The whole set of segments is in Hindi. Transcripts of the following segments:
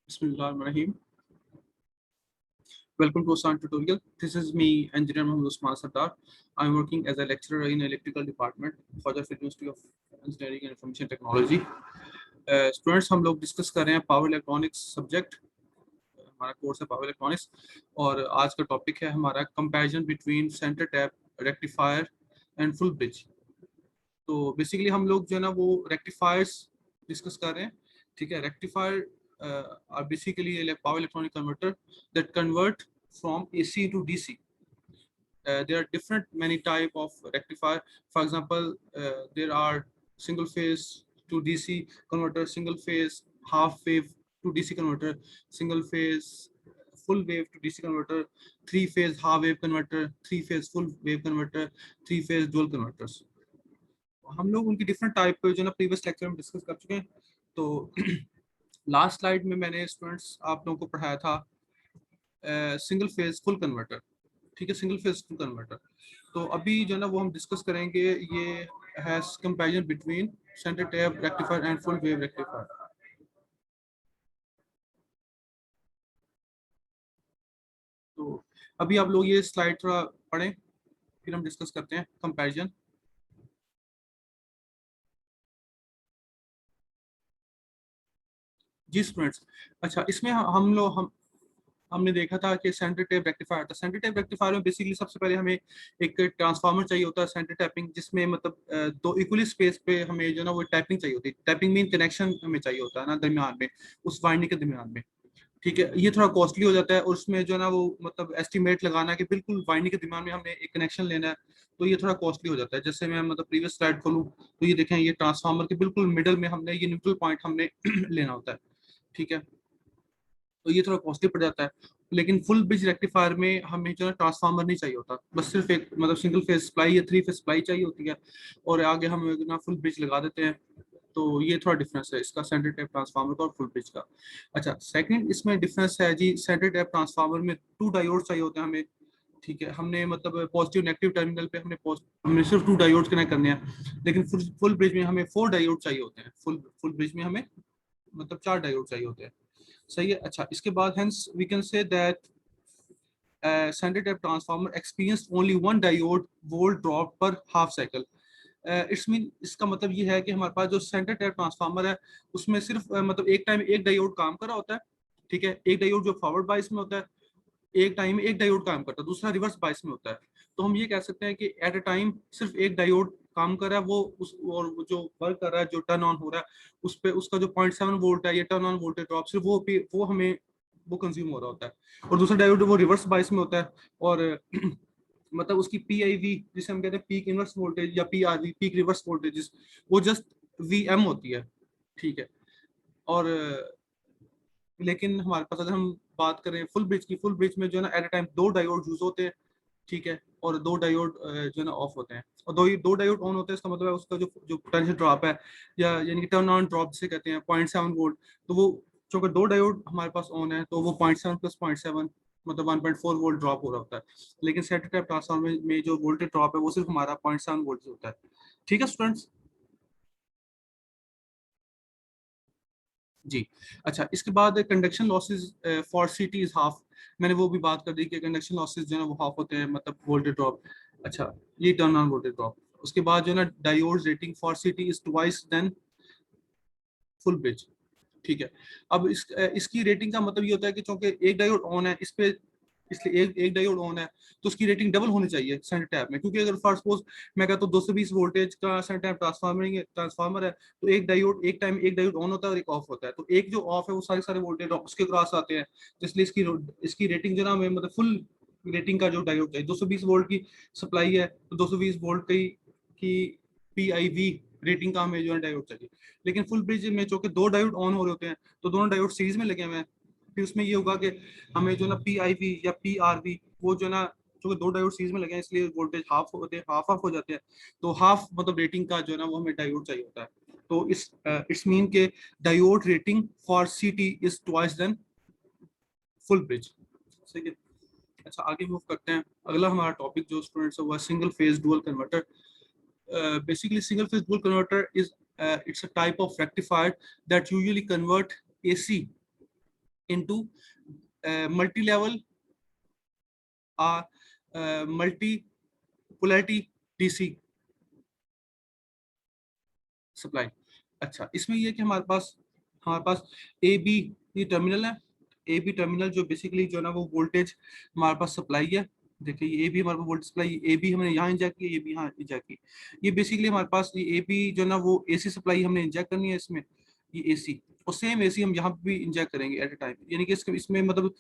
Bismillahirrahmanirrahim. Welcome to Asan tutorial. This is me, Engineer Muhammad Usman Sardar. I'm working as a lecturer in electrical department, Khawaja University of Engineering and Information Technology. Students, हम लोग डिस्कस कर रहे हैं पावर इलेक्ट्रॉनिक्स सब्जेक्ट, हमारा कोर्स है पावर इलेक्ट्रॉनिक्स और आज का टॉपिक है हमारा comparison between centre tap, rectifier and full bridge. तो बेसिकली हम लोग जो है ना वो रेक्टिफायर्स डिस्कस कर रहे हैं, ठीक है। Rectifier are basically a power electronic converter that convert from AC to DC. There are different many type of rectifier. For example, there are single phase to DC converter, single phase half wave to DC converter, single phase full wave to DC converter, three phase half wave converter, three phase full wave converter, three phase dual converters. हम लोग उनकी डिफरेंट टाइप जो ना प्रीवियस लेक्चर में डिस्कस कर चुके हैं। तो लास्ट स्लाइड में मैंने स्टूडेंट्स आप लोगों को पढ़ाया था सिंगल फेज फुल कन्वर्टर, ठीक है, सिंगल फेज फुल कन्वर्टर। तो अभी जो है ना वो हम डिस्कस करेंगे, ये है comparison between centre tap rectifier and full wave rectifier. तो अभी आप लोग ये स्लाइड थोड़ा पढ़ें, फिर हम डिस्कस करते हैं कंपैरिजन। जी स्टूडेंट्स, अच्छा इसमें हमने देखा था कि सेंटर टैप रेक्टिफायर था। सेंटर टैप रेक्टिफायर में बेसिकली सबसे पहले हमें एक ट्रांसफार्मर चाहिए होता है सेंटर टैपिंग, जिसमें मतलब दो इक्वली स्पेस पे हमें जो ना वो टैपिंग चाहिए होती है। टैपिंग मीन कनेक्शन हमें चाहिए होता है ना दरमियान में, उस वाइंडिंग के दरमियान में, ठीक है। ये थोड़ा कॉस्टली हो जाता है और उसमें जो ना वो मतलब एस्टिमेट लगाना कि बिल्कुल वाइंडिंग के दरमियान में हमने एक कनेक्शन लेना है, तो ये थोड़ा कॉस्टली हो जाता है। जैसे मैं मतलब प्रीवियस स्लाइड खोलूँ तो ये देखें, ये ट्रांसफार्मर के बिल्कुल मिडल में हमने ये न्यूट्रल पॉइंट हमने लेना होता है, ठीक है। तो ये थोड़ा कॉस्टली पड़ जाता है। लेकिन फुल ब्रिज रेक्टिफायर में हमें जो है ट्रांसफार्मर नहीं चाहिए होता, बस सिर्फ एक मतलब सिंगल फेज सप्लाई या थ्री फेज सप्लाई चाहिए होती है और आगे हम ना फुल ब्रिज लगा देते हैं। तो ये थोड़ा डिफरेंस है इसका सेंटर टैप ट्रांसफार्मर का और फुल ब्रिज का। अच्छा, सेकंड इसमें डिफरेंस है जी, सेंटर टैप ट्रांसफार्मर में टू डायोड चाहिए होते हैं हमें, ठीक है। हमने मतलब पॉजिटिव नेगेटिव टर्मिनल पे हमने सिर्फ टू डायोड कनेक्ट करने हैं, लेकिन फुल ब्रिज में हमें फोर डायोड चाहिए होते हैं। फुल ब्रिज में हमें मतलब चार डायोड चाहिए होते हैं, सही है। अच्छा, इसके बाद hence we can say that centre tap transformer experience only one diode volt drop पर हाफ साइकिल। इट्स मीन इसका मतलब ये है कि हमारे पास जो सेंटर टैप ट्रांसफार्मर है उसमें सिर्फ मतलब एक टाइम एक डायोड काम कर रहा होता है, ठीक है। एक डायोड जो फॉरवर्ड बाइस में होता है, एक टाइम में एक डायोड काम करता है, दूसरा रिवर्स बाइस में होता है। तो हम ये कह सकते हैं कि एट अ टाइम सिर्फ एक डायोड काम कर रहा है, वो उस और वो जो वर्क कर रहा है, जो टर्न ऑन हो रहा है उस पे उसका जो 0.7 वोल्ट है, ये टर्न ऑन वोल्टेज ड्रॉप सिर्फ वो हमें वो कंज्यूम हो रहा होता है। और दूसरा डायोड वो रिवर्स बाइस में होता है और मतलब उसकी पी आई वी जिसे हम कहते हैं पीक इनवर्स वोल्टेज या P R V peak reverse voltage, वो जस्ट वी एम होती है, ठीक है। और लेकिन हमारे पास अगर हम बात करें फुल ब्रिज की, फुल ब्रिज में जो है ना एट अ टाइम दो डायोड यूज होते हैं, ठीक है। और दो डायोड जो है ना ऑफ होते हैं, और दो डायोड ऑन होते हैं। इसका मतलब है उसका जो जो पोटेंशियल ड्रॉप है या यानी कि टर्न ऑन ड्रॉप जिसे कहते हैं 0.7 वोल्ट, तो वो जो अगर दो डायोड हमारे पास ऑन है तो वो 0.7 प्लस 0.7 मतलब 1.4 वोल्ट ड्रॉप हो रहा होता है। लेकिन सेट टाइप ट्रांसफार्मर में जो वोल्टेज ड्रॉप है वो सिर्फ हमारा 0.7 वोल्ट होता है, ठीक है स्टूडेंट्स। जी, अच्छा इसके बाद conduction losses for CT is half. मैंने वो भी बात कर दी कि कंडक्शन लॉसेस जो है ना वो हाफ होते हैं, मतलब वोल्टेज ड्रॉप। अच्छा, ये टर्न ऑन वोल्टेज ड्रॉप। उसके बाद जो है ना diode rating for CT is twice than full bridge, ठीक है। अब इसकी रेटिंग का मतलब ये होता है कि चूंकि एक डायोड ऑन है इस पे, इसलिए एक एक डायोड ऑन है तो उसकी रेटिंग डबल होनी चाहिए सेंटर टैप में। क्योंकि अगर फर्स्ट सपोज मैं कहता हूँ 220 वोल्टेज का सेंटर टैप ट्रांसफार्मर है, तो एक डायोड एक टाइम एक डायोड ऑन होता है और एक ऑफ होता है, तो एक जो ऑफ है वो सारे सारे वोल्टेज उसके क्रॉस आते हैं। तो इसलिए इसकी रेटिंग जो ना हमें मतलब फुल रेटिंग का जो डायोड चाहिए, 220 वोल्ट की सप्लाई है तो 220 वोल्ट की पी आई वी रेटिंग का हमें जो है डायोड चाहिए। लेकिन फुल ब्रिज में जो कि दो डायोड ऑन हो रहे होते हैं तो दोनों डायोड सीरीज में लगे हुए हैं, फिर उसमें ये होगा कि हमें जो ना पी आई वी या पी आर वी वो जो ना जो दो डायोड सीरीज में लगे हैं इसलिए वोल्टेज हाफ होते हैं, हाफ ऑफ हो जाते हैं। तो हाफ मतलब रेटिंग का जो है ना वो हमें डायोड चाहिए होता है। तो इट्स मीन के diode rating for C T is twice than full bridge, ठीक है। अच्छा, आगे मूव करते हैं। अगला हमारा टॉपिक जो स्टूडेंट्स है वो single phase dual converter. Basically single phase dual converter is it's a type of rectifier that usually convert AC into multi level multi polarity DC supply. अच्छा, इसमें ये कि हमारे पास ए बी ये टर्मिनल है। ए बी टर्मिनल जो बेसिकली जो ना वो वोल्टेज हमारे पास सप्लाई है। देखिए ये ए बी हमारे पास वोल्टेज सप्लाई, ए बी हमने यहाँ इंजेक्ट की, ये भी यहाँ इंजेक्ट की। ये बेसिकली हमारे पास ये ए बी जो ना वो एसी सप्लाई हमने इंजेक्ट करनी है इसमें, ये एसी, और सेम एसी हम यहाँ पे भी इंजेक्ट करेंगे एट ए टाइम। यानी कि इसमें मतलब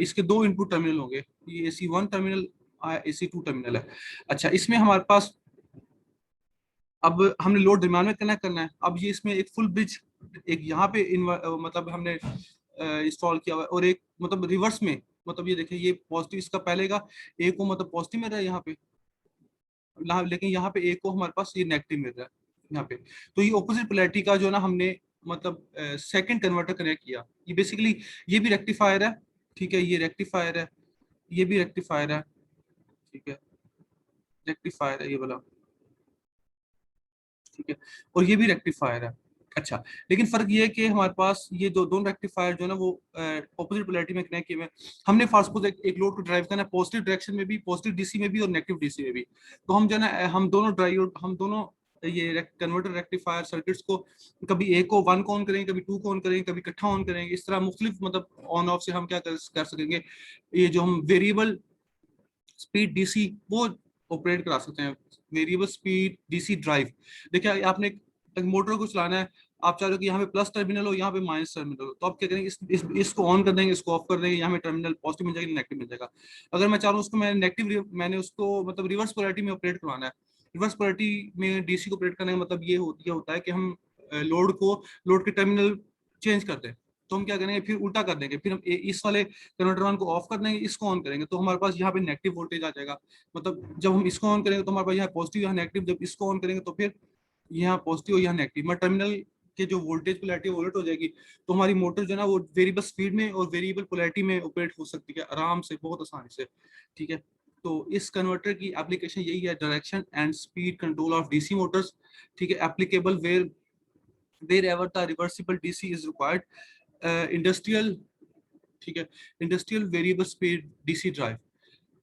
इसके दो इनपुट टर्मिनल होंगे, ये एसी 1 टर्मिनल, एसी 2 टर्मिनल है। अच्छा, इसमें हमारे पास अब हमने लोड दरम्यान में कनेक्ट करना है। अब ये इसमें एक फुल ब्रिज एक यहाँ पे मतलब हमने इंस्टॉल किया हुआ है, और एक मतलब रिवर्स में, मतलब ये देखिए ये पॉजिटिव इसका पहले का ए को मतलब पॉजिटिव मिल रहा है यहाँ पे, लेकिन यहाँ पे ए को हमारे पास ये नेगेटिव मिल रहा है यहाँ पे। तो ये ऑपोजिट पोलैरिटी का जो ना हमने मतलब सेकंड कन्वर्टर कनेक्ट किया। ये बेसिकली ये भी रेक्टिफायर है, ठीक है, ये रेक्टिफायर है, ये भी रेक्टिफायर है, ठीक है, रेक्टिफायर है ये वाला, ठीक है, और ये भी रेक्टिफायर है। अच्छा, लेकिन फर्क ये है कि हमारे पास ये दोनों रेक्टिफायर जो है ना वो ऑपोजिट पोलैरिटी में कनेक्ट किए हुए हैं। हमने फर्स्ट सपोज एक लोड को ड्राइव करना है पॉजिटिव डायरेक्शन में भी, पॉजिटिव डीसी में भी और नेगेटिव डीसी में भी। तो हम जो है ना हम दोनों ये कन्वर्टर रेक्टिफायर सर्किट्स को कभी ए को 1 को ऑन करेंगे, कभी 2 को ऑन करेंगे, कभी इकट्ठा ऑन करेंगे। इस तरह मुख्तलिफ मतलब ऑन ऑफ से हम क्या कर सकेंगे, ये जो हम वेरिएबल स्पीड डीसी वो ऑपरेट करा सकते हैं, वेरिएबल स्पीड डीसी ड्राइव। देखिए आपने एक मोटर को चलाना है, आप चाह रहे हो कि यहाँ पे प्लस टर्मिनल हो, यहाँ पे माइनस टर्मिनल हो, तो आप क्या करेंगे, इसको ऑन कर देंगे, इसको ऑफ कर देंगे, यहाँ पे टर्मिनल पॉजिटिव मिल जाएगा, नेगेटिव मिल जाएगा। अगर मैं चाह रहा हूँ उसको मैंने उसको मतलब रिवर्स पोलैरिटी में ऑपरेट करवाना है। रिवर्स पोलैरिटी में डीसी को ऑपरेट करने का मतलब ये होता है कि हम लोड के टर्मिनल चेंज कर दें। तो हम क्या करेंगे, फिर उल्टा कर देंगे, फिर हम इस वाले कन्वर्टर वन को ऑफ कर देंगे, इसको ऑन करेंगे, तो हमारे पास यहाँ पे नेगेटिव वोल्टेज आ जाएगा। मतलब जब हम इसको ऑन करेंगे तो हमारे पास यहाँ पॉजिटिव, यहाँ नेगेटिव, जब इसको ऑन करेंगे तो फिर यहाँ पॉजिटिव और यहाँ नेगेटिव, मतलब टर्मिनल के जो वोल्टेज पोलैरिटी उलट हो जाएगी। तो हमारी मोटर जो है ना वो वेरिएबल स्पीड में और वेरिएबल पोलैरिटी में ऑपरेट हो सकती है आराम से, बहुत आसानी से, ठीक है। तो इस कन्वर्टर की एप्लीकेशन यही है, direction and speed control of DC Motors, ठीक है, applicable wherever the reversible DC is required, industrial, ठीक है, industrial variable speed DC drive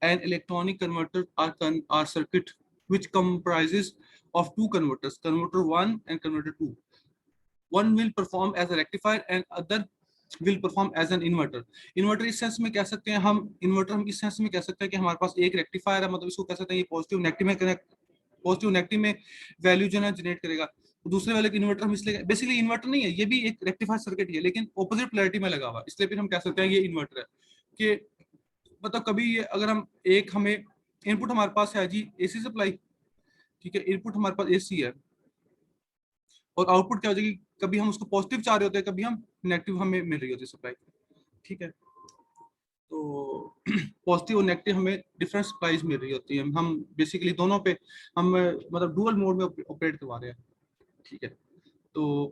and electronic converter are circuit which comprises of two converters, converter 1 and converter 2. One will perform as a rectifier and other will perform as an inverter. Inverter इस सेंस में कह सकते हैं हम, इन्वर्टर हम इस सेंस में कह सकते हैं कि हमारे पास एक रेक्टिफायर है, मतलब इसको कह सकते हैं ये पॉजिटिव नेगेटिव में कनेक्ट, पॉजिटिव नेगेटिव में वैल्यू जो है जनरेट करेगा। दूसरे वाले का इन्वर्टर हम इसलिए बेसिकली इन्वर्टर नहीं है, ये भी एक रेक्टिफायर सर्किट ही है, लेकिन ऑपोजिट पोलैरिटी में लगा हुआ, इसलिए फिर हम कह सकते हैं ये इन्वर्टर है। कि मतलब कभी ये अगर हम हमें इनपुट हमारे पास है जी एसी सप्लाई, ठीक है, इनपुट हमारे पास एसी है, और आउटपुट क्या हो जाएगी, कभी हम उसको पॉजिटिव चाह रहे होते हैं, कभी हम नेगेटिव हमें मिल रही होती है सप्लाई, ठीक है। तो पॉजिटिव और नेगेटिव हमें डिफरेंट सप्लाईज मिल रही होती है, हम बेसिकली दोनों पे हम मतलब डुअल मोड में ऑपरेट करवा रहे हैं, ठीक है। तो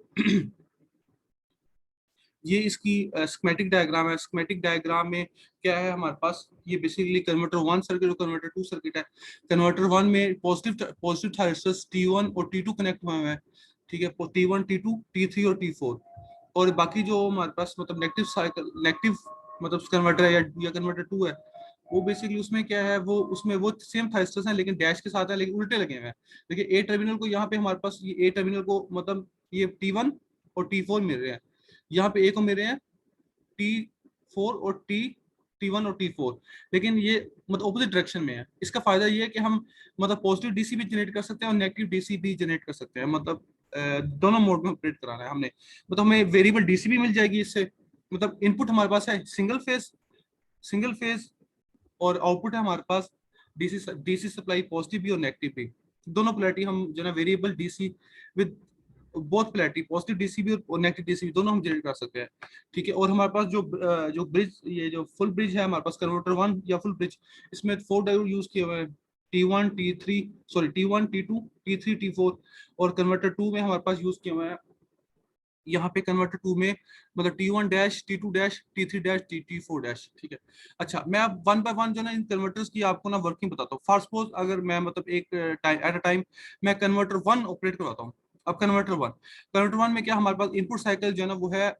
ये इसकी स्कीमेटिक डायग्राम है। स्कीमेटिक डायग्राम में क्या है हमारे पास, ये बेसिकली कन्वर्टर 1 सर्किट और कन्वर्टर 2 सर्किट है। कन्वर्टर 1 में पॉजिटिव थायरिस्टर्स T1 और T2 कनेक्ट हुए हैं, ठीक है, T1 T2 T3 और T4, और बाकी जो हमारे पास मतलब नेगेटिव मतलब कन्वर्टर है या कन्वर्टर 2 है, वो बेसिकली उसमें क्या है, वो सेम थायरिस्टर्स हैं लेकिन डैश के साथ है, लेकिन उल्टे लगे हुए हैं। देखिए ए टर्मिनल को यहाँ पे हमारे पास ये ए टर्मिनल को मतलब ये T1 और T4 मिल रहे हैं, यहाँ पे ए को मिल रहे हैं T4 और T1 और T4, लेकिन ये मतलब ऑपोजिट डायरेक्शन में है। इसका फायदा ये है कि हम मतलब पॉजिटिव डीसी भी जनरेट कर सकते हैं और नेगेटिव डीसी भी जनरेट कर सकते हैं, मतलब दोनों मोड में ऑपरेट कराना है हमने। मतलब हमें वेरिएबल डीसी भी मिल जाएगी इससे, मतलब इनपुट हमारे पास है सिंगल फेज और आउटपुट है हमारे पास डीसी सप्लाई पॉजिटिव भी और नेगेटिव भी, दोनों पोलैरिटी हम जो है variable DC with both polarity positive DC भी और नेगेटिव डीसी भी दोनों हम जनरेट कर सकते हैं, ठीक है। और हमारे पास जो ब्रिज, ये जो फुल ब्रिज है हमारे पास कन्वर्टर 1 या फुल ब्रिज, इसमें 4 डायोड यूज किए हुए हैं, T1 T2 T3 T4, और कन्वर्टर 2 में हमारे पास यूज किए हुए हैं, यहाँ पे कन्वर्टर 2 में मतलब T1 dash T2 dash T3 dash T4 dash, ठीक है। अच्छा, मैं अब वन बाय वन जो ना इन कन्वर्टर्स की आपको ना वर्किंग बताता हूँ। फर्स्ट सपोज अगर मैं मतलब एक टाइम एट अ टाइम मैं कन्वर्टर 1 ऑपरेट करवाता हूँ। अब कन्वर्टर 1 में क्या हमारे पास इनपुट साइकिल जो है ना वो है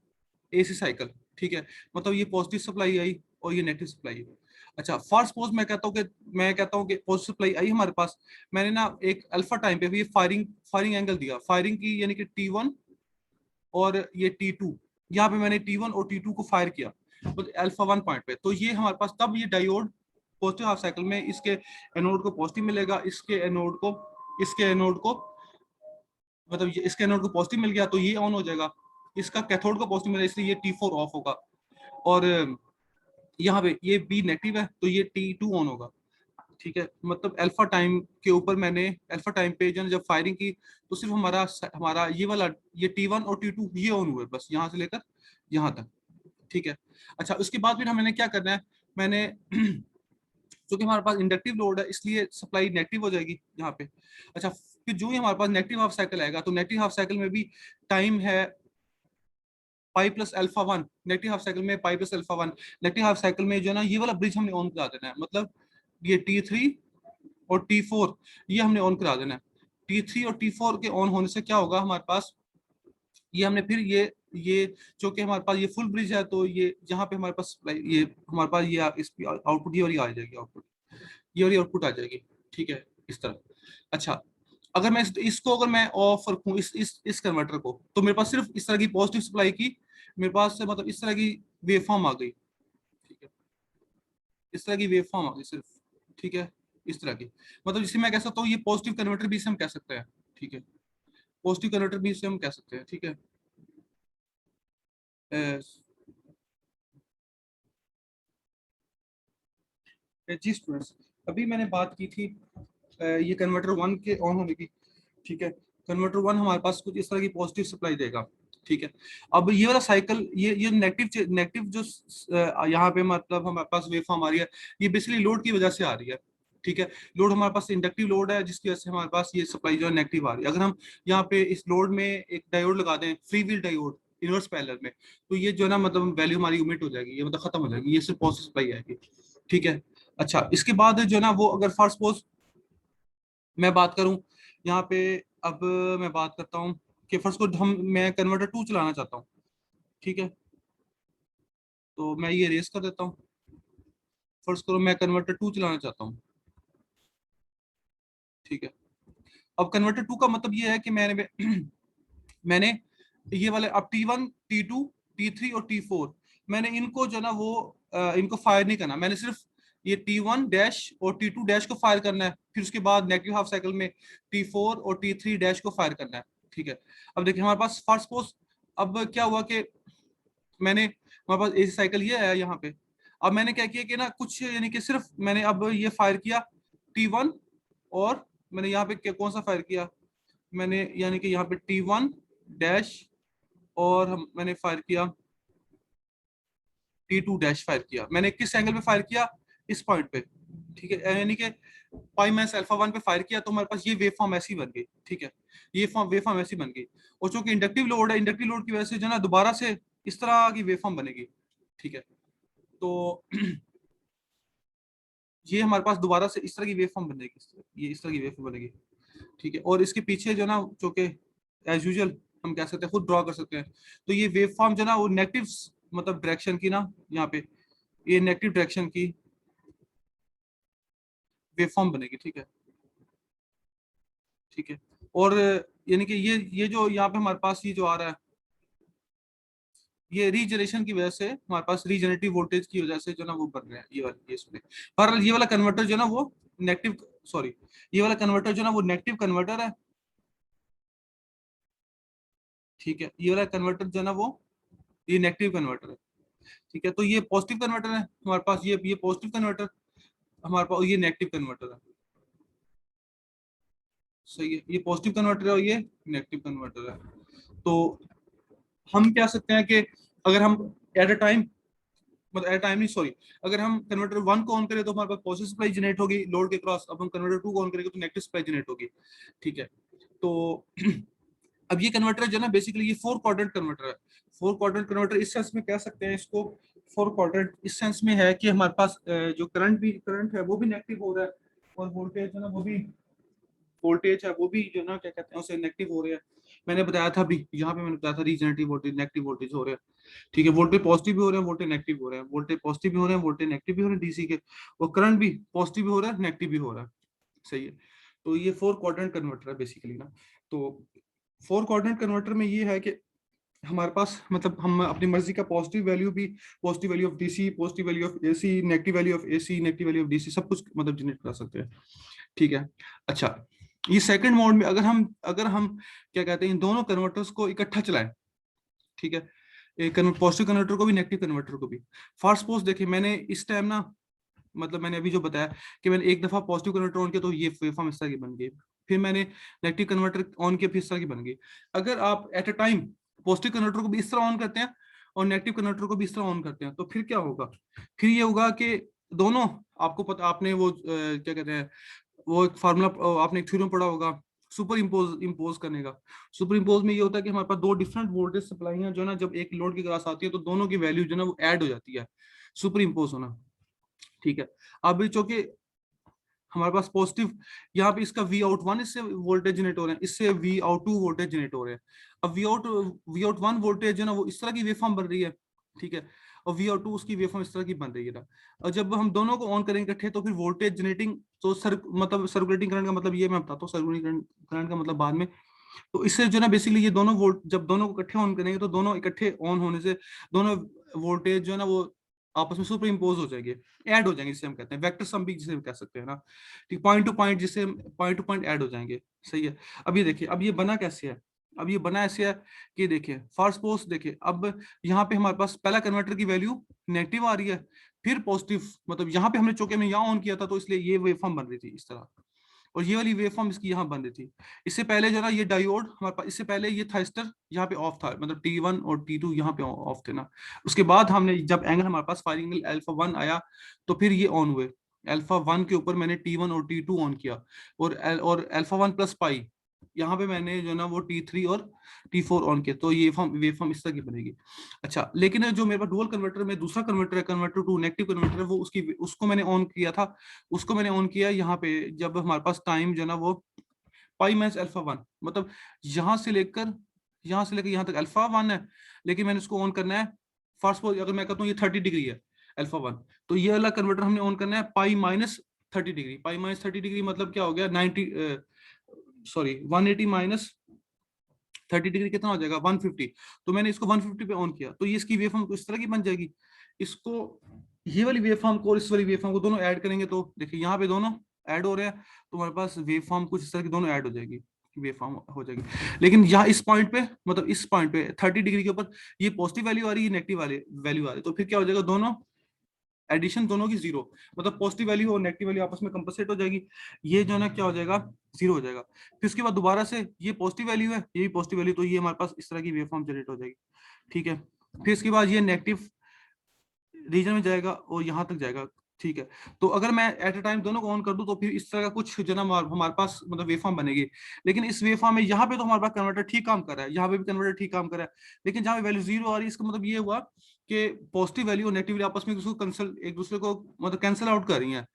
एसी साइकिल, ठीक है, मतलब ये पॉजिटिव सप्लाई आई और ये नेगेटिव सप्लाई आई। अच्छा, फर्स्ट सपोज मैं कहता हूँ कि पॉजिटिव सप्लाई आई हमारे पास, मैंने ना एक अल्फा टाइम पे भी फायरिंग फायरिंग एंगल दिया, फायरिंग की यानी कि T1 और ये T2, यहाँ पे मैंने T1 और T2 को फायर किया तो अल्फा 1 पॉइंट पे, तो ये हमारे पास तब ये डायोड पॉजिटिव हाफ साइकिल में इसके एनोड को पॉजिटिव मिलेगा, इसके एनोड को मतलब इसके एनोड को पॉजिटिव मिल गया तो ये ऑन हो जाएगा, इसका कैथोड को पॉजिटिव मिलेगा इसलिए ये T4 ऑफ होगा, और यहाँ पे ये बी नेगेटिव है तो ये T2 ऑन होगा। ठीक है, मतलब अल्फा टाइम के ऊपर मैंने अल्फा टाइम पे जब फायरिंग की तो सिर्फ हमारा हमारा ये वाला ये T1 और T2 ये ऑन हुए बस, यहाँ से लेकर यहाँ तक। ठीक है, अच्छा उसके बाद फिर हमने क्या करना है, मैंने क्योंकि हमारे पास इंडक्टिव लोड है इसलिए सप्लाई नेगेटिव हो जाएगी यहाँ पे। अच्छा, फिर जो ही हमारे पास नेगेटिव हाफ साइकिल आएगा तो नेगेटिव हाफ साइकिल में भी टाइम है pi plus alpha 1, negative half cycle में pi plus alpha 1, negative half cycle में जो है ना ये वाला ब्रिज हमने ऑन करा देना है, मतलब ये T3 और T4 ये हमने ऑन करा देना है। T3 और T4 के ऑन होने से क्या होगा हमारे पास, ये हमने फिर ये जो कि हमारे पास ये फुल ब्रिज है तो ये जहाँ पे हमारे पास ये हमारे पास ये इसकी आउटपुट ये वाली आ जाएगी, आउटपुट ये वाली आउटपुट आ जाएगी। ठीक है, इस तरह। अच्छा, अगर मैं इसको अगर मैं ऑफ रखूं इस कन्वर्टर को तो मेरे पास सिर्फ इस तरह की पॉजिटिव सप्लाई की मेरे पास से मतलब इस तरह की वेव फॉर्म आ गई। ठीक है, इस तरह की वेव फॉर्म आ गई सिर्फ। ठीक है, इस तरह की, मतलब जिसे मैं कह सकता हूँ ये पॉजिटिव कन्वर्टर भी इसे हम कह सकते हैं। ठीक है, पॉजिटिव कन्वर्टर भी इसे हम कह सकते हैं। ठीक है, जी स्टूडेंट्स, अभी मैंने बात की थी ये कन्वर्टर 1 के ऑन होने की। ठीक है, कन्वर्टर 1 हमारे पास कुछ इस तरह की पॉजिटिव सप्लाई देगा। ठीक है, अब ये वाला साइकिल ये नेगेटिव जो यहाँ पे मतलब हमारे पास वेव फॉर्म आ रही है ये बेसिकली लोड की वजह से आ रही है। ठीक है, लोड हमारे पास इंडक्टिव लोड है जिसकी वजह से हमारे पास ये सप्लाई जो है नेगेटिव आ रही है। अगर हम यहाँ पे इस लोड में एक डायोड लगा दें, free wheel diode inverse parallel में, तो ये जो है ना मतलब वैल्यू हमारी ओमिट हो जाएगी, ये मतलब खत्म हो जाएगी, ये सिर्फ पॉजिटिव सप्लाई आएगी। ठीक है, अच्छा इसके बाद जो है ना वो अगर फर्स्ट सपोज मैं बात करूं यहाँ पे, अब मैं बात करता हूँ कि फर्स्ट को मैं कन्वर्टर 2 चलाना चाहता हूँ। ठीक है, तो मैं ये रेस कर देता हूँ, फर्स्ट करो मैं कन्वर्टर 2 चलाना चाहता हूँ। ठीक है, अब कन्वर्टर 2 का मतलब ये है कि मैंने ये वाले अब T1 T2 T3 और T4 मैंने इनको जो ना वो इनको फायर नहीं करना, मैंने सिर्फ ये T1 डैश और T2 डैश को फायर करना है, फिर उसके बाद नेगेटिव हाफ साइकिल में T4 और T3 डैश को फायर करना है। ठीक है, अब देखिए हमारे पास फर्स्ट पोस्ट, अब क्या हुआ कि मैंने हमारे पास एसी साइकिल ये है यहाँ पे, अब मैंने क्या किया कि ना कुछ यानी कि सिर्फ मैंने अब ये फायर किया T1, और मैंने यहाँ पे कौन सा फायर किया, मैंने यानी कि यहाँ पे T1 डैश और मैंने फायर किया T2 डैश फायर किया, मैंने किस एंगल पे फायर किया, इस पॉइंट पे। ठीक है, यानी कि पाई माइनस अल्फा 1 पे फायर किया तो हमारे पास ये वेव फॉर्म ऐसी बन गई। ठीक है, ये वेव फॉर्म ऐसी बन गई, और चूंकि इंडक्टिव लोड है, इंडक्टिव लोड की वजह से जो ना दोबारा से इस तरह की वेव फॉर्म बनेगी। ठीक है, तो ये हमारे पास दोबारा से इस तरह की वेव फॉर्म बनेगी, ये इस तरह की वेव फॉर्म बनेगी। ठीक है, और इसके पीछे जो ना चूंकि एज यूजुअल हम कह सकते हैं खुद ड्रॉ कर सकते हैं, तो ये वेव फॉर्म जो ना वो नेगेटिव मतलब डायरेक्शन की ना, यहाँ पे ये नेगेटिव डायरेक्शन की वेव फॉर्म बनेगी। ठीक है, ठीक है, और यानी कि ये जो यहाँ पे हमारे पास ये जो आ रहा है ये रीजनरेशन की वजह से हमारे पास रीजनरेटिव वोल्टेज की वजह से जो ना वो बन रहे हैं ये वाला केस में। बहरहाल ये वाला कन्वर्टर जो ना वो नेगेटिव, सॉरी ये वाला कन्वर्टर जो ना वो नेगेटिव कन्वर्टर है। ठीक है, ये वाला कन्वर्टर जो ना वो ये नेगेटिव कन्वर्टर है। ठीक है, तो ये पॉजिटिव कन्वर्टर है हमारे पास, ये पॉजिटिव कन्वर्टर हमारे पास, ये नेगेटिव कन्वर्टर है। सही है, ये पॉजिटिव कन्वर्टर है और ये नेगेटिव कन्वर्टर है। तो हम क्या सकते हैं कि अगर हम एट अ टाइम, मतलब एट टाइम नहीं सॉरी, अगर हम कन्वर्टर 1 को ऑन करें तो हमारे पास पॉजिटिव सप्लाई जनरेट होगी लोड के क्रॉस, अब हम कन्वर्टर 2 को ऑन करेंगे तो नेगेटिव सप्लाई जनरेट होगी। ठीक है, तो अब ये कन्वर्टर जो है ना बेसिकली ये 4 क्वाड्रेंट कन्वर्टर है। 4 क्वाड्रेंट कन्वर्टर इस सेंस में कह सकते हैं इसको, 4 क्वाड्रेंट इस सेंस में है कि हमारे पास जो करंट है वो भी नेगेटिव हो रहा है, और वोल्टेज है ना वो भी, वोल्टेज है वो भी जो ना क्या कहते हैं उसे नेगेटिव हो रहा है। मैंने बताया था अभी यहाँ पे, मैंने बताया था रीजनरेटिव वोल्टेज नेगेटिव वोल्टेज हो रहे हैं, ठीक है, वोल्टेज पॉजिटिव भी हो रहे हैं, वोल्टेज नेगेटिव हो रहे हैं, वोल्टेज पॉजिटिव भी हो रहे हैं, वोल्टेज नेगेटिव भी हो रहे हैं डीसी के, और करंट भी पॉजिटिव भी हो रहा है, नेगेटिव भी हो रहा है, सही है। तो ये 4 क्वाड्रेंट कन्वर्टर है बेसिकली ना। तो 4 क्वाड्रेंट कन्वर्टर में ये है कि हमारे पास मतलब हम अपनी मर्जी का पॉजिटिव वैल्यू भी, positive value of DC, positive value of AC, negative value of AC, negative value of DC, सब कुछ मतलब जनरेट कर सकते हैं, ठीक है। अच्छा, ये सेकंड मोड में अगर हम क्या कहते हैं इन दोनों कन्वर्टर्स को इकट्ठा चलाएं, ठीक है, एक पॉजिटिव कन्वर्टर को भी नेगेटिव कन्वर्टर को भी। फर्स्ट सपोज देखिए मैंने इस टाइम ना, मतलब मैंने अभी जो बताया कि मैंने एक दफा पॉजिटिव कन्वर्टर ऑन किया तो ये वेवफॉर्म इस तरह की बन गई, फिर मैंने नेगेटिव कन्वर्टर ऑन किया फिर इस तरह की बन गई। अगर आप eight a time positive converter को भी इस तरह ऑन करते हैं और नेगेटिव कन्वर्टर को भी इस तरह ऑन करते हैं तो फिर क्या होगा, फिर ये होगा कि दोनों, आपको पता, आपने वो क्या कहते हैं, वो एक फार्मूला, आपने एक थ्योरम पढ़ा होगा सुपर इम्पोज करने का। सुपर इम्पोज में ये होता है कि हमारे पास दो डिफरेंट वोल्टेज सप्लाई है जो ना, जब एक लोड की क्रॉस आती है तो दोनों की वैल्यू जो ना वो ऐड हो जाती है, सुपर इम्पोज होना, ठीक है। अब चूंकि हमारे पास पॉजिटिव यहाँ पे इसका वी आउट वन, इससे वोल्टेज जनरेट हो रहे हैं, इससे V out two voltage generate हो रहे हैं। अब वी आउट वन वोल्टेज जो ना वो इस तरह की वेवफॉर्म बन रही है, ठीक है, और वी आउट टू उसकी वेवफॉर्म इस तरह की बन रही है ना। और जब हम दोनों को ऑन करेंगे इकट्ठे तो फिर वोल्टेज जनरेटिंग, तो मतलब सर्कुलेटिंग करंट का मतलब ये मैं बताता हूँ, सर्कुलेटिंग करंट का मतलब बाद में। तो इससे जो ना बेसिकली ये दोनों वोल्ट जब दोनों को इकट्ठे ऑन करेंगे तो दोनों इकट्ठे ऑन होने से दोनों वोल्टेज जो है ना वो आपस में सुपर इम्पोज हो जाएंगे, ऐड हो जाएंगे, जिसे हम कहते हैं वेक्टर सम भी जिसे हम कह सकते हैं ना, ठीक, पॉइंट टू पॉइंट, जिससे पॉइंट टू पॉइंट ऐड हो जाएंगे, सही है। अब ये देखिए, अब ये बना कैसे है, अब ये बना ऐसे है कि देखिए फर्स्ट पोस्ट देखिए, अब यहाँ पे हमारे पास पहला कन्वर्टर की वैल्यू नेगेटिव आ रही है, फिर पॉजिटिव, मतलब यहाँ पे हमने चूंकि हमने यहाँ ऑन किया था तो इसलिए ये वेवफॉर्म बन रही थी इस तरह, और ये वाली वेवफॉर्म इसकी यहाँ बन रही थी। इससे पहले जो ना ये डायोड हमारे पास, इससे पहले ये थाइस्टर यहाँ पे ऑफ था, मतलब T1 और T2 यहाँ पे ऑफ थे ना। उसके बाद हमने जब एंगल हमारे पास फायरिंग एंगल अल्फा 1 आया तो फिर ये ऑन हुए, अल्फा 1 के ऊपर मैंने T1 और T2 ऑन किया, और अल्फा 1 प्लस पाई यहाँ पे मैंने जो ना वो T3 और T4 ऑन किया, तो ये वेवफॉर्म इस तरह की बनेगी। अच्छा, लेकिन जो मेरे पास डुअल कन्वर्टर में दूसरा कन्वर्टर है, कन्वर्टर टू नेगेटिव कन्वर्टर है, वो उसको मैंने ऑन किया था, उसको मैंने ऑन किया यहाँ पे जब हमारे पास टाइम जो ना वो पाई माइनस अल्फा 1, मतलब यहाँ से लेकर यहाँ तक अल्फा 1 है, लेकिन मैंने उसको ऑन करना है, फर्स्ट अगर मैं कहता हूँ ये 30 डिग्री है अल्फा 1, तो ये वाला कन्वर्टर हमने ऑन करना है pi minus 30 degree, pi minus 30 degree मतलब क्या हो गया 90, सॉरी 180 माइनस 30 डिग्री कितना हो जाएगा 150। तो मैंने इसको 150 पे ऑन किया तो ये इसकी वेवफॉर्म इस तरह की बन जाएगी। इसको, ये वाली वेवफॉर्म को और इस वाली वेवफॉर्म को दोनों ऐड करेंगे तो देखिए यहाँ पे दोनों ऐड हो रहे हैं, तो हमारे पास वेवफॉर्म कुछ इस तरह की दोनों ऐड हो जाएगी, वेवफॉर्म हो जाएगी। लेकिन यहाँ इस पॉइंट पे, मतलब इस पॉइंट पे 30 डिग्री के ऊपर ये पॉजिटिव वैल्यू आ रही है, नेगेटिव वाले वैल्यू आ रही है, तो फिर क्या हो जाएगा, दोनों एडिशन दोनों की जीरो, मतलब पॉजिटिव वैल्यू और नेगेटिव वैल्यू आपस में कंपनसेट हो जाएगी, ये जो है ना क्या हो जाएगा, जीरो हो जाएगा। फिर उसके बाद दोबारा से ये पॉजिटिव वैल्यू है, ये भी पॉजिटिव वैल्यू, तो ये हमारे पास इस तरह की वेवफॉर्म जनरेट हो जाएगी, ठीक है। फिर इसके बाद ये नेगेटिव रीजन में जाएगा और यहाँ तक जाएगा, ठीक है। तो अगर मैं एट अ टाइम दोनों को ऑन कर दूं तो फिर इस तरह का कुछ जो ना हमारे पास मतलब वेवफॉर्म बनेगी। लेकिन इस वेवफॉर्म में यहाँ पे तो हमारे पास कन्वर्टर ठीक काम कर रहा है, यहाँ पे भी कन्वर्टर ठीक काम कर रहा है, लेकिन जहाँ पे वैल्यू जीरो आ रही है इसका मतलब ये हुआ कि पॉजिटिव वैल्यू और नेगेटिव आपस में एक दूसरे को मतलब कैंसिल आउट कर रही है,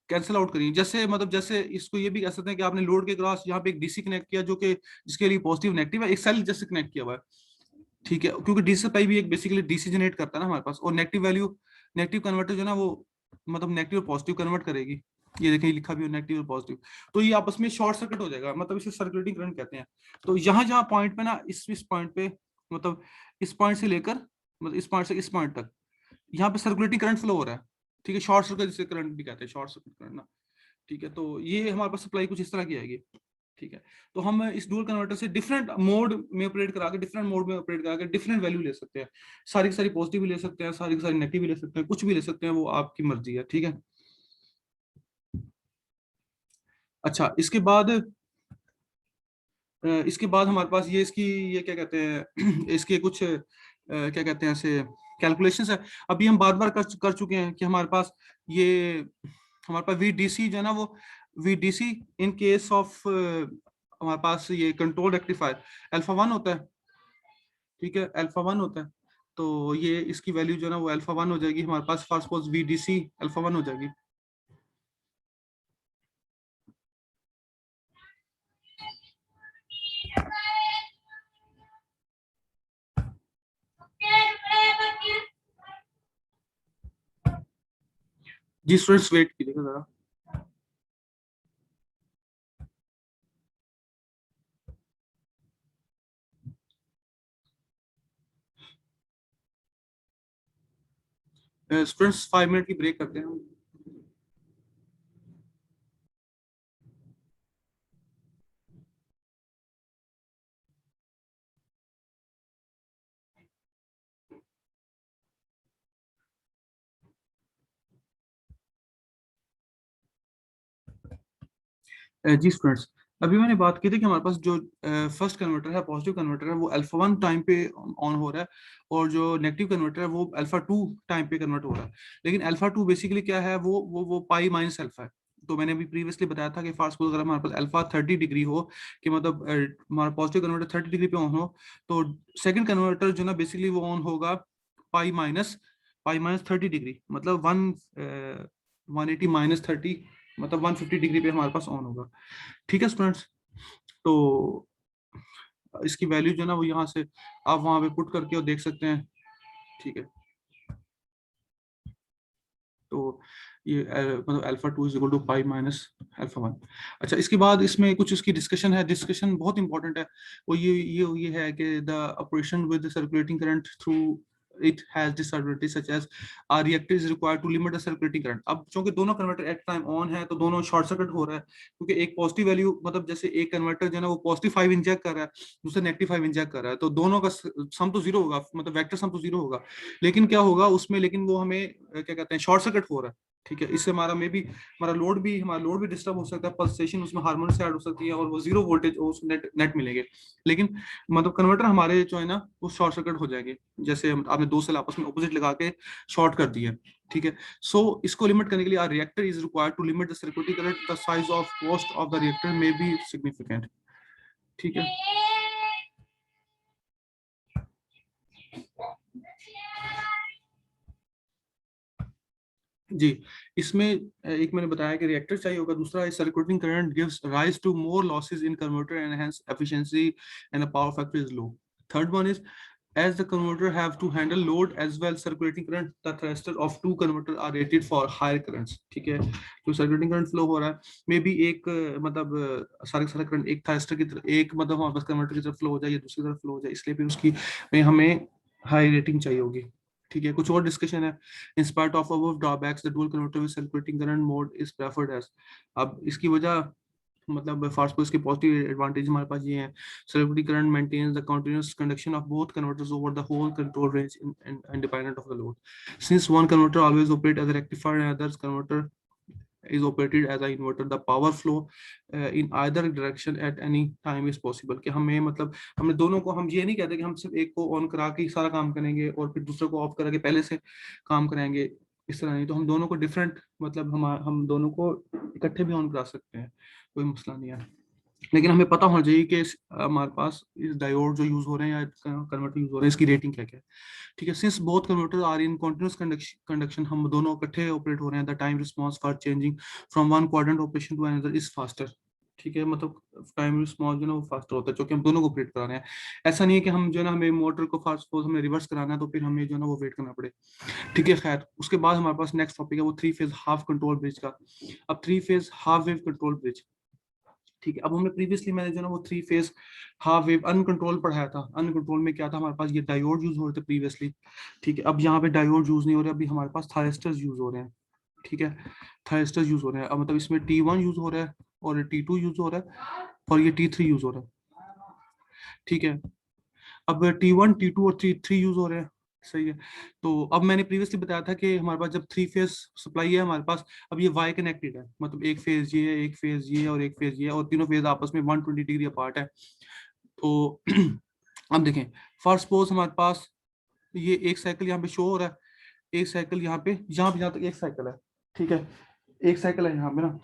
कैंसिल आउट करिए। जैसे मतलब जैसे इसको ये भी कह सकते हैं कि आपने लोड के क्रॉस यहाँ पे एक डीसी कनेक्ट किया जो कि जिसके लिए पॉजिटिव नेगेटिव है, एक सेल जैसे कनेक्ट किया हुआ है, ठीक है, क्योंकि डीसी सप्लाई भी एक बेसिकली डीसी जनरेट करता है ना हमारे पास, और नेगेटिव वैल्यू, नेगेटिव कन्वर्टर जो ना वो मतलब नेगेटिव और पॉजिटिव कन्वर्ट करेगी, ये देखिए लिखा भी है नेगेटिव और पॉजिटिव, तो ये आपस में शॉर्ट सर्किट हो जाएगा, मतलब इसे सर्कुलेटिंग करंट कहते हैं। तो यहाँ जहाँ पॉइंट पे ना इस पॉइंट पे, मतलब इस पॉइंट से लेकर, मतलब इस पॉइंट से इस पॉइंट तक यहाँ पे सर्कुलेटिंग करंट फ्लो हो रहा है, ठीक है, शॉर्ट सर्किट जिसे करंट भी कहते हैं, शॉर्ट सर्किट करंट ना, ठीक है। तो ये हमारे पास सप्लाई कुछ इस तरह की आएगी, ठीक है। तो हम इस डुअल कन्वर्टर से डिफरेंट मोड में ऑपरेट करा के, डिफरेंट मोड में ऑपरेट करा के डिफरेंट वैल्यू ले सकते हैं, सारी की सारी पॉजिटिव भी ले सकते हैं, सारी की सारी नेगेटिव भी ले सकते हैं, कुछ भी ले सकते हैं, वो आपकी मर्जी है, ठीक है। अच्छा, इसके बाद हमारे पास ये इसकी, ये क्या कहते हैं इसके कुछ क्या कहते हैं ऐसे कैलकुलेशंस है। अभी हम बार बार कर चुके हैं कि हमारे पास ये, हमारे पास वीडीसी जो है ना वो वीडीसी इन केस ऑफ हमारे पास ये कंट्रोल रेक्टिफायर अल्फा 1 होता है, ठीक है, अल्फा 1 होता है। तो ये इसकी वैल्यू जो है ना वो अल्फा 1 हो जाएगी हमारे पास, फर्स्ट सपोज वीडीसी अल्फा 1 हो जाएगी। जी स्टूडेंट्स वेट कीजिएगा जरा। स्टूडेंट्स 5 मिनट की ब्रेक करते हैं। जी स्टूडेंट्स, अभी मैंने बात की थी कि हमारे पास जो फर्स्ट कन्वर्टर है, पॉजिटिव कन्वर्टर है, वो अल्फा 1 टाइम पे ऑन हो रहा है, और जो नेगेटिव कन्वर्टर है वो अल्फा 2 टाइम पे कन्वर्ट हो रहा है। लेकिन अल्फा 2 बेसिकली क्या है, वो पाई माइनस अल्फा है। तो मैंने अभी प्रीवियसली बताया था कि फास्ट सपोज अगर हमारे पास अल्फा 30 डिग्री हो, कि मतलब हमारा पॉजिटिव कन्वर्टर 30 डिग्री पे ऑन हो, तो सेकंड कन्वर्टर जो ना बेसिकली वो ऑन होगा पाई माइनस 30 डिग्री, मतलब 180 - 30, मतलब 150 डिग्री पे हमारे पास ऑन होगा। ठीक है स्टूडेंट्स, तो इसकी वैल्यू जो है ना वो यहाँ से आप वहां पे पुट करके और देख सकते हैं। ठीक है, तो ये मतलब alpha 2 is equal to pi minus alpha 1। अच्छा, इसके बाद इसमें कुछ इसकी डिस्कशन है, डिस्कशन बहुत इंपॉर्टेंट है। वो ये है कि the operation with circulating current through it has disadvantages such as our reactor is required to limit the circulating current। अब चूंकि दोनों कन्वर्टर एट टाइम ऑन है तो दोनों शॉर्ट सर्किट हो रहा है, क्योंकि एक पॉजिटिव वैल्यू, मतलब जैसे एक कन्वर्टर जो है ना वो +5 इंजेक्ट कर रहा है, दूसरा -5 इंजेक्ट कर रहा है, तो दोनों का सम तो जीरो होगा, मतलब वेक्टर सम तो जीरो होगा। लेकिन क्या होगा उसमें, लेकिन वो हमें क्या कहते हैं, शॉर्ट सर्किट हो रहा है। ठीक है, इससे हमारा लोड भी डिस्टर्ब हो सकता है, पल्सेशन उसमें हार्मोन से ऐड हो सकती है, और वो जीरो वोल्टेज उस नेट नेट मिलेंगे। लेकिन मतलब कन्वर्टर हमारे जो है ना वो शॉर्ट सर्किट हो जाएंगे, जैसे आपने दो सेल आपस में ऑपोजिट लगा के शॉर्ट कर दिए। ठीक है, सो इसको लिमिट करने के लिए reactor is required to limit the circuitry current, the size of cost of the reactor may be significant. ठीक है जी, इसमें एक मैंने बताया कि रिएक्टर चाहिए होगा, दूसरा circulating current gives rise to more losses in converter and hence efficiency and the power factor is low. Third one is as the converter have to handle load as well circulating current, the thyristor of two converter are rated for higher currents। ठीक है, तो सर्कुलेटिंग करंट फ्लो हो रहा है, मे बी एक मतलब सारे सारा करंट एक थायरिस्टर की तरफ, एक मतलब हमारे पास कन्वर्टर की तरफ फ्लो हो जाए या दूसरी तरफ फ्लो हो जाए, इसलिए फिर उसकी में हमें हाई रेटिंग चाहिए होगी। ठीक है, कुछ और डिस्कशन है। In spite of above drawbacks the dual converter with circulating current mode is preferred as. अब इसकी वजह, मतलब फास्ट पोस्ट के पॉजिटिव एडवांटेज हमारे पास ये हैं। Celebrity current maintains the continuous conduction of both converters over the whole control range independent of the load, since one converter always operate as a rectifier and other converter is operated as a inverter, the power flow in either direction at any time is possible। कि हमें मतलब हमने दोनों को, हम ये नहीं कहते कि हम सिर्फ एक को ऑन करा के सारा काम करेंगे और फिर दूसरे को ऑफ करा के पहले से काम कराएंगे, इस तरह नहीं। तो हम दोनों को डिफरेंट, मतलब हम दोनों को इकट्ठे भी ऑन करा सकते हैं, कोई मसला नहीं है। लेकिन हमें पता होना चाहिए कि हमारे पास इस डायोड जो यूज हो रहे हैं या कन्वर्टर यूज हो रहे हैं, इसकी रेटिंग क्या क्या है। ठीक है, since both converter are in continuous conduction, हम दोनों इकट्ठे ऑपरेट हो रहे हैं, the time response for changing from one quadrant operation to another is faster. ठीक है, मतलब टाइम रिस्पांस जो है ना वो फास्टर होता है, क्योंकि हम दोनों को ऑपरेट करा रहे हैं। ऐसा नहीं है कि हम जो है ना, हमें मोटर को फास्ट सपोज हमें रिवर्स कराना है तो फिर हमें जो है ना वो वेट करना पड़े। ठीक है, खैर उसके बाद हमारे पास नेक्स्ट टॉपिक है वो three phase half control bridge का। अब three phase half wave control bridge. ठीक है, अब हमने प्रीवियसली मैंने जो ना वो three phase half wave uncontrol पढ़ाया था। अनकंट्रोल में क्या था, हमारे पास ये डायोड यूज हो रहे थे प्रीवियसली। ठीक है, अब यहाँ पे डायोड यूज नहीं हो रहे, अभी हमारे पास थायरिस्टर्स यूज हो रहे हैं। ठीक है, थायरिस्टर्स यूज हो रहे हैं, अब मतलब इसमें T1 यूज हो रहा है और T2 यूज हो रहा है और ये T3 यूज हो रहा है। ठीक है, अब T1 T2 और T3 यूज हो रहे हैं। सही है, तो अब मैंने प्रीवियसली बताया था कि हमारे पास जब थ्री फेज सप्लाई है हमारे पास, अब ये वाई कनेक्टेड है, मतलब एक फेज ये है, एक फेज ये है और एक फेज ये है, और तीनों फेज आपस में 120 डिग्री अपार्ट है। तो अब देखें, फर्स्ट सपोज हमारे पास ये एक साइकिल यहाँ पे शो हो रहा है, एक साइकिल यहाँ पे जहाँ तक एक साइकिल है। ठीक है, एक साइकिल है यहाँ पे ना।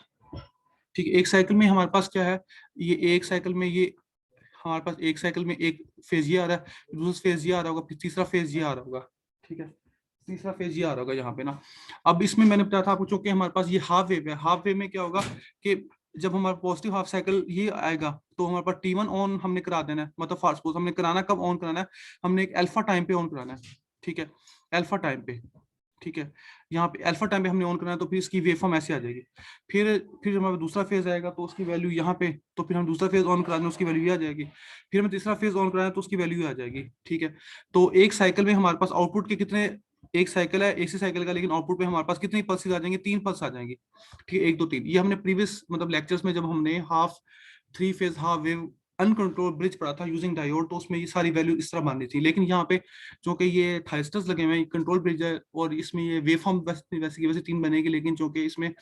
ठीक है, एक साइकिल में हमारे पास क्या है, ये एक साइकिल में ये हमारे पास एक साइकिल में एक फेज ये आ रहा है, दूसरा फेज ये आ रहा होगा, फिर तीसरा फेज ये आ रहा होगा। ठीक है, तीसरा फेज ये आ रहा होगा यहाँ पे ना। अब इसमें मैंने बताया था आपको, चूंकि हमारे पास ये हाफ वेव है, हाफ वेव में क्या होगा कि जब हमारा पॉजिटिव हाफ साइकिल ये आएगा तो हमारे पास T1 ऑन हमने करा देना है, मतलब फास्ट सपोज हमने कराना कब ऑन कराना है, हमने एक अल्फा टाइम पे ऑन कराना है। ठीक है, अल्फा टाइम पे। ठीक है, यहाँ पे अल्फा टाइम पे हमने ऑन करना है तो फिर इसकी वेव फॉर्म ऐसे आ जाएगी। फिर हमारा दूसरा फेज आएगा तो उसकी वैल्यू यहाँ पे, तो फिर हम दूसरा फेज ऑन कराने उसकी वैल्यू ये आ जाएगी। फिर हम तीसरा फेज ऑन कराएं तो उसकी वैल्यू आ जाएगी। ठीक है, तो एक साइकिल में हमारे पास आउटपुट के कितने, एक साइकिल है एसी साइकिल का, लेकिन आउटपुट में हमारे पास कितनी पल्सेस आ जाएंगे, 3 पल्स आ जाएंगी। ठीक है, 1 2 3, ये हमने प्रीवियस मतलब लेक्चर्स में जब हमने half three phase half wave uncontrol bridge पढ़ा था यूजिंग डायोड, तो उसमें ये सारी वैल्यू इस तरह माननी थी। लेकिन यहाँ पे चूंकि ये थाइस्टर्स लगे हुए हैं, कंट्रोल ब्रिज है, और इसमें ये वेव फॉर्म वैसे की वैसे 3 बनेगी, लेकिन चूंकि इसमें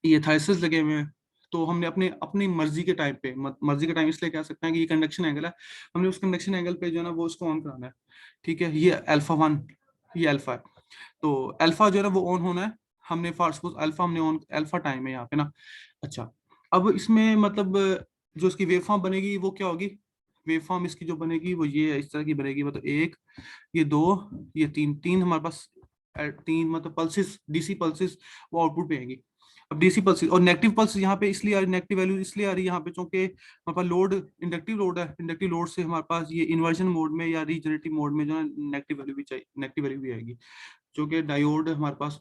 ये थाइस्टर्स लगे हुए हैं तो हमने अपने अपनी मर्जी के टाइम पे, मर्जी का टाइम इसलिए कह सकते हैं कि ये कंडक्शन एंगल है, हमने उस कंडक्शन एंगल पे जो है ना वो उसको ऑन कराना है। ठीक है, ये अल्फा 1, ये अल्फा है, तो अल्फा जो है ना वो ऑन होना है। हमने फॉर सपोज अल्फा हमने ऑन, अल्फा टाइम है यहाँ पे ना। अच्छा, अब इसमें मतलब जो इसकी वेव फॉर्म बनेगी वो क्या होगी, वेव फॉर्म इसकी जो बनेगी वो ये इस तरह की बनेगी, मतलब एक, ये दो, ये तीन, तीन हमारे पास 3 मतलब पल्सेस, डीसी पल्सेस वो आउटपुट पे आएंगी। अब डीसी पल्स और नेगेटिव पल्स यहाँ पे इसलिए आ रही, नेगेटिव वैल्यू इसलिए आ रही है यहाँ पे क्योंकि हमारे पास लोड इंडक्टिव लोड है, इंडक्टिव लोड से हमारे पास ये इन्वर्जन मोड में या रीजनरेटिव मोड में जो है नेगेटिव वैल्यू भी चाहिए, नेगेटिव वैल्यू भी आएगी। जो कि डायोड हमारे पास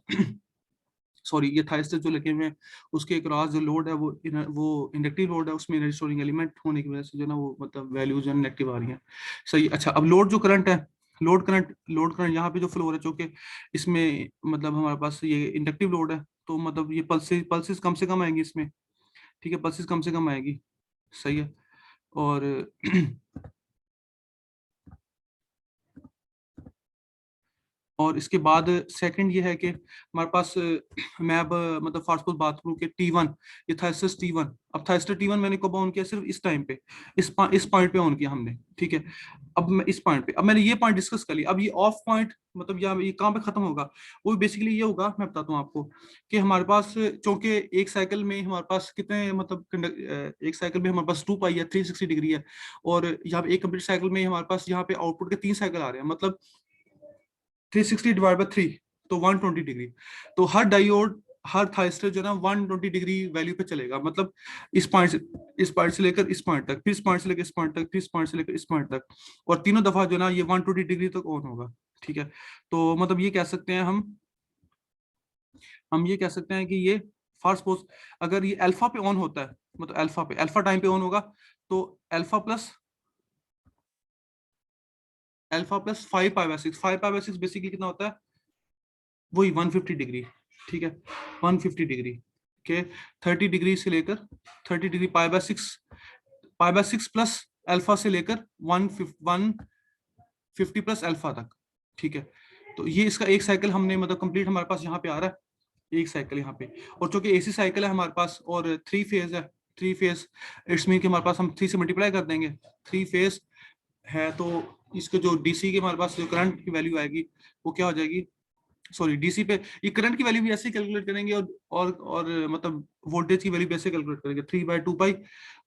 सॉरी, ये थाइस्टर जो लगे हुए हैं उसके क्रॉस जो लोड है वो इंडक्टिव लोड है, उसमें एनर्जी स्टोरिंग एलिमेंट होने की वजह से जो ना वो मतलब वैल्यूज जो नेगेटिव आ रही हैं। सही, अच्छा, अब लोड जो करंट है, लोड करंट यहाँ पे जो फ्लो हो रहा है, चूंकि इसमें मतलब हमारे पास ये इंडक्टिव लोड है, तो मतलब ये पल्सेस पल्सेस कम से कम आएंगी इसमें। ठीक है, पल्सेस कम से कम आएगी। सही है, और और इसके बाद सेकंड ये है कि हमारे पास मैं अब मतलब फास्ट बात करूँ कि T1, ये थाइस्टर T1, अब थाइस्टर T1 मैंने कब ऑन किया, सिर्फ इस टाइम पे, इस पॉइंट पे ऑन किया हमने। ठीक है, अब मैं इस पॉइंट पे, अब मैंने ये पॉइंट डिस्कस कर लिया, अब ये ऑफ पॉइंट मतलब यहाँ ये कहाँ पे खत्म होगा, वो बेसिकली ये होगा, मैं बताता हूँ आपको कि हमारे पास चूंकि एक साइकिल में हमारे पास कितने मतलब एक साइकिल में हमारे पास 2 पाई है, 360 डिग्री है, और यहाँ पे एक कंप्लीट साइकिल में हमारे पास यहाँ पे आउटपुट के 3 साइकिल आ रहे हैं, मतलब 360 डिवाइड बाय 3, तो 120 डिग्री। तो हर डायोड, हर थाइस्टर जो है ना 120 डिग्री वैल्यू पे चलेगा, मतलब इस पॉइंट से लेकर इस पॉइंट तक, फिर इस पॉइंट से लेकर इस पॉइंट तक, फिर इस पॉइंट से लेकर इस पॉइंट तक, और तीनों दफा जो है ना ये 120 डिग्री तक ऑन होगा। ठीक है, तो मतलब ये कह सकते हैं हम ये कह सकते हैं कि ये फॉर सपोज अगर ये अल्फा पे ऑन होता है, मतलब अल्फा टाइम पे ऑन होगा, तो alpha plus 5 pi by 6 basically कितना होता है, वही 150 डिग्री। ठीक है, 150 डिग्री के 30 डिग्री से लेकर 30 degree pi by six plus alpha से लेकर 150 प्लस अल्फा तक। ठीक है, तो ये इसका एक साइकिल हमने मतलब कंप्लीट हमारे पास यहाँ पे आ रहा है, एक साइकिल यहाँ पे, और चूंकि एसी साइकिल है हमारे पास और 3 फेज है, 3 फेज इट्स मीन कि हमारे पास हम 3 से मल्टीप्लाई कर देंगे, 3 फेज है, तो इसके जो डीसी के हमारे पास जो करंट की वैल्यू आएगी वो क्या हो जाएगी, सॉरी डीसी पे ये करंट की वैल्यू भी ऐसे कैलकुलेट करेंगे, और मतलब वोल्टेज की वैल्यू भी ऐसे कैलकुलेट करेंगे, 3/2 pi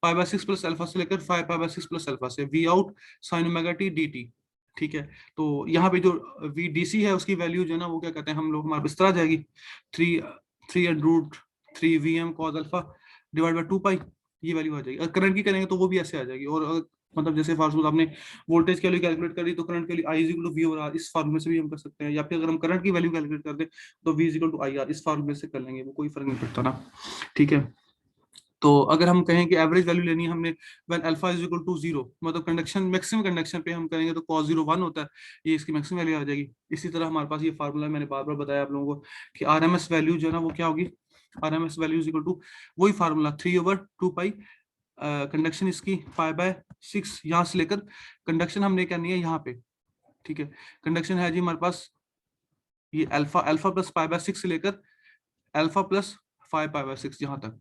pi by 6 plus alpha से लेकर 5 पाई बाय 6 प्लस अल्फा से V out sine omega T D T. ठीक है, तो यहाँ पे जो वी डीसी है उसकी वैल्यू जो है ना वो क्या कहते हैं हम लोग, हमारे इस तरह आ जाएगी, 3 3 √3 VM cos alpha divide by 2 पाई, ये वैल्यू आ जाएगी। अगर करंट की करेंगे तो वो भी ऐसे आ जाएगी, और मतलब जैसे फॉर सपोज आपने वोल्टेज की वैल्यू कैलकुलेट करी तो करंट के लिए आई इक्वल टू वी और आर, इस फार्मूले से भी हम कर सकते हैं, या फिर अगर हम करंट की वैल्यू कैलकुलेट कर दें तो V equal to I R, इस फार्मूले से कर लेंगे, वो कोई फर्क नहीं पड़ता ना। ठीक है, तो अगर हम कहें कि एवरेज वैल्यू लेनी है हमने when alpha is equal to 0, मतलब कंडक्शन मैक्सिमम कंडक्शन पे हम करेंगे तो cos 0 1 होता है, ये इसकी मैक्सिमम वैल्यू आ जाएगी। इसी तरह हमारे पास ये फार्मूला मैंने बार बार बताया आप लोगों को कि आरएमएस वैल्यू जो है ना वो क्या होगी, RMS value is equal to वही फार्मूला 3/2 पाई, कंडक्शन इसकी 5/6 यहाँ से लेकर, कंडक्शन हमने करनी है यहाँ पे। ठीक है, कंडक्शन है जी हमारे पास ये अल्फा अल्फा प्लस 5/6 से लेकर अल्फा प्लस 5/6 यहाँ तक।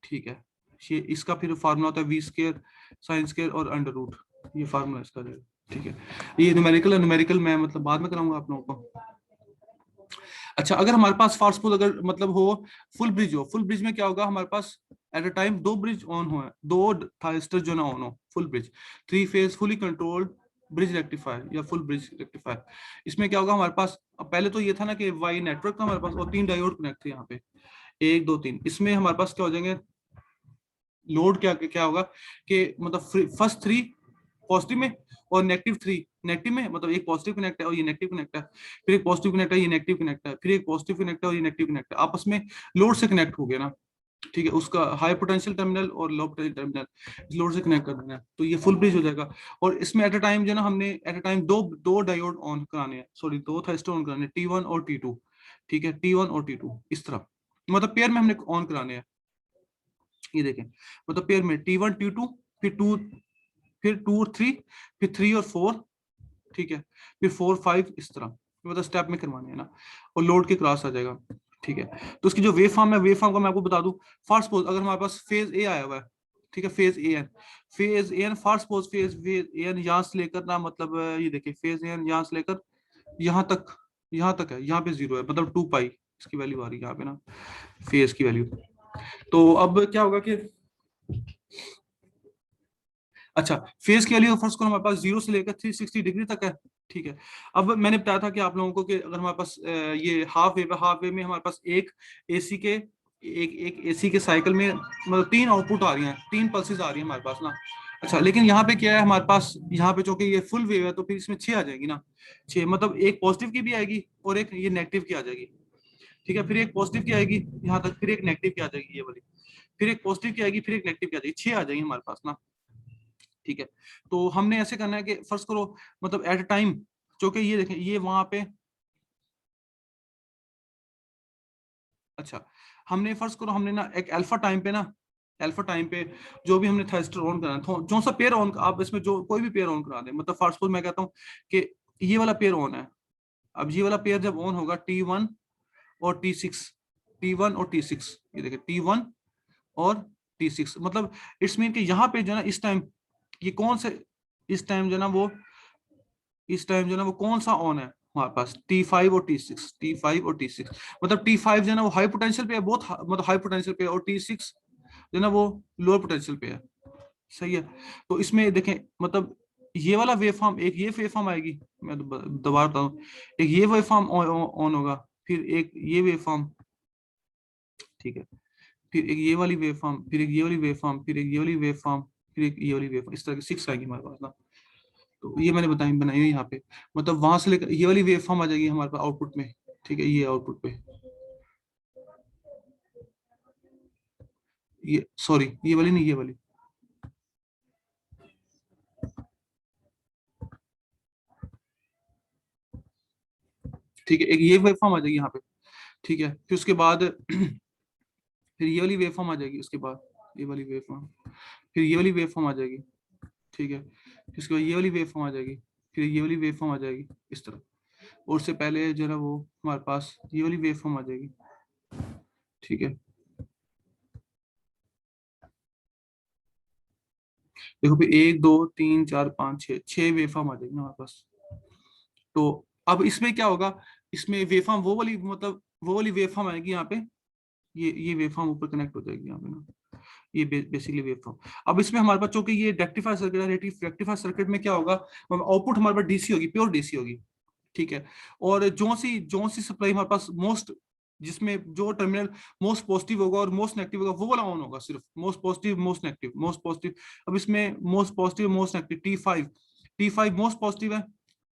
ठीक है, ये इसका फिर फार्मूला होता है वी स्केयर साइन स्केयर और अंडर रूट, ये फार्मूला इसका है। ठीक है, ये न्यूमेरिकल मैं मतलब बाद में कराऊंगा आप लोगों को। अच्छा, अगर हमारे पास फास्ट फुल अगर मतलब हो फुल ब्रिज हो, फुल ब्रिज में क्या होगा हमारे पास at a time 2 bridge on हो, 2 थाइस्टर जो ना ऑन हो, full bridge 3 phase fully controlled bridge rectifier या फुल ब्रिज रेक्टिफायर। इसमें क्या होगा हमारे पास, पहले तो ये था ना कि वाई नेटवर्क था हमारे पास और 3 डायोड कनेक्ट थे यहाँ पे, 1 2 3, इसमें हमारे पास क्या हो जाएंगे लोड, क्या क्या होगा कि मतलब फर्स्ट 3 पॉजिटिव में और -3 नेगेटिव में, मतलब एक पॉजिटिव कनेक्ट है और ये नेगेटिव कनेक्ट है, फिर एक पॉजिटिव कनेक्ट है, ये नेगेटिव कनेक्ट है, फिर एक पॉजिटिव कनेक्ट है और ये नेगेटिव कनेक्ट है, आपस में लोड से कनेक्ट हो गया ना, ठीक है। उसका हाई पोटेंशियल टर्मिनल और लो पोटेंशियल टर्मिनल लोड से कनेक्ट कर देना है, तो ये फुल ब्रिज हो जाएगा। और इसमें एट अ टाइम जो है ना, हमने एट अ टाइम दो डायोड ऑन कराने हैं, सॉरी दो थर्स्टर ऑन कराने हैं, T1 और T2, ठीक है, T1 और T2 इस तरह, मतलब पेयर में हमने ऑन कराने हैं, ये देखें, मतलब पेयर में T1 T2, फिर 2 और 3, फिर 3 और 4, ठीक है, फिर 4 5 इस तरह, मतलब स्टेप में करवाने हैं ना, और लोड के क्रॉस आ जाएगा, ठीक है। तो उसकी जो वेव फॉर्म है, वेव फॉर्म को मैं आपको बता दूं, फर्स्ट सपोज अगर हमारे पास फेज ए आया हुआ है, ठीक है, phase A N first suppose phase A N यहाँ से लेकर ना, मतलब ये देखिए फेज ए एन यहाँ से लेकर यहाँ तक है, यहाँ पे 0 है, मतलब 2 पाई इसकी वैल्यू आ रही है यहाँ पे ना, फेज की वैल्यू। तो अब क्या होगा कि अच्छा, फेज की वैल्यू फर्स्ट को हमारे पास 0 से लेकर 360 डिग्री तक है, ठीक है। अब मैंने बताया था कि आप लोगों को कि अगर हमारे पास ये हाफ वेव है, हाफ वेव में हमारे पास एक एसी के साइकिल में मतलब 3 आउटपुट आ रही हैं, 3 पल्सेस आ रही हैं हमारे पास ना। अच्छा, लेकिन यहाँ पे क्या है हमारे पास, यहाँ पे चूंकि ये फुल वेव है तो फिर इसमें 6 आ जाएगी ना, 6 मतलब एक पॉजिटिव की भी आएगी और एक ये नेगेटिव की आ जाएगी, ठीक है, फिर एक पॉजिटिव की आएगी यहाँ तक, फिर एक नेगेटिव की आ जाएगी ये वाली, फिर एक पॉजिटिव की आएगी, फिर एक नेगेटिव की आ जाएगी, 6 आ जाएगी हमारे पास ना, ठीक है। तो हमने ऐसे करना है कि फर्स्ट करो, मतलब एट अ टाइम, क्योंकि ये देखें ये वहां पे, अच्छा, हमने फर्स्ट करो हमने ना एक अल्फा टाइम पे ना, अल्फा टाइम पे जो भी हमने थर्स्टर ऑन करना है, जो सा पेयर ऑन आप इसमें जो कोई भी पेयर ऑन करा दें, मतलब फर्स्ट मैं कहता हूँ कि ये वाला पेयर ऑन है, अब ये वाला पेयर जब ऑन होगा T1 और T6, T1 और T6, ये देखिए T1 और T6, मतलब इट्स मीन कि यहाँ पे जो है ना इस टाइम ये कौन से, इस टाइम जो है ना वो, इस टाइम जो है ना वो कौन सा ऑन है हमारे पास, T5 और T6, T5 और T6, मतलब T5 जो है ना वो हाई पोटेंशियल पे है, बहुत मतलब हाई पोटेंशियल पे है, और T6 जो है ना वो लोअर पोटेंशियल पे है, सही है। तो इसमें देखें, मतलब ये वाला वेव फॉर्म, एक ये वेव फॉर्म आएगी, मैं दोबारा बता दूं, एक ये वेव फॉर्म ऑन होगा, फिर एक ये वेव फॉर्म, ठीक है, फिर एक ये वाली वेव फॉर्म, फिर एक ये वाली वेव फॉर्म, फिर एक ये वाली वेव फॉर्म, फिर एक ये वाली वेव फॉर्म, इस तरह की 6 आएगी हमारे पास ना। तो ये मैंने बनाई हुई यहाँ पे, मतलब वहां से लेकर ये वाली वेव फॉर्म आ जाएगी हमारे पास आउटपुट में, ठीक है, ये आउटपुट पे, ये सॉरी ये वाली नहीं, ये वाली, ठीक है, एक ये वेव फॉर्म आ जाएगी यहाँ पे, ठीक है, फिर उसके बाद फिर ये वाली वेव फॉर्म आ जाएगी, उसके बाद ये वाली वेव फॉर्म, फिर ये वाली वेव फॉर्म आ जाएगी, ठीक है, फिर उसके बाद ये वाली वेव फॉर्म आ जाएगी, फिर ये वाली वेव फॉर्म आ जाएगी इस तरह, और उससे पहले जो है ना वो हमारे पास ये वाली वेव फॉर्म आ जाएगी, ठीक है। देखो फिर 1 2 3 4 5 6 6 वेव फॉर्म आ जाएगी ना हमारे पास। तो अब इसमें क्या होगा, इसमें वेव फॉर्म वो वाली, मतलब वो वाली वेव फॉर्म आएगी यहाँ पे, ये वेव फॉर्म ऊपर कनेक्ट हो जाएगी यहाँ पे ना, ये बेसिकली वेव फॉर्म। अब इसमें हमारे पास चूंकि ये रेक्टिफायर सर्किट है, रेक्टिफायर सर्किट में क्या होगा, आउटपुट हमारे पास डीसी होगी, प्योर डीसी होगी, ठीक है। और जो सी सप्लाई हमारे पास मोस्ट, जिसमें जो टर्मिनल मोस्ट पॉजिटिव होगा और मोस्ट नेगेटिव होगा वो वाला ऑन होगा, सिर्फ most positive most negative most positive. अब इसमें most positive most negative T5 most positive है,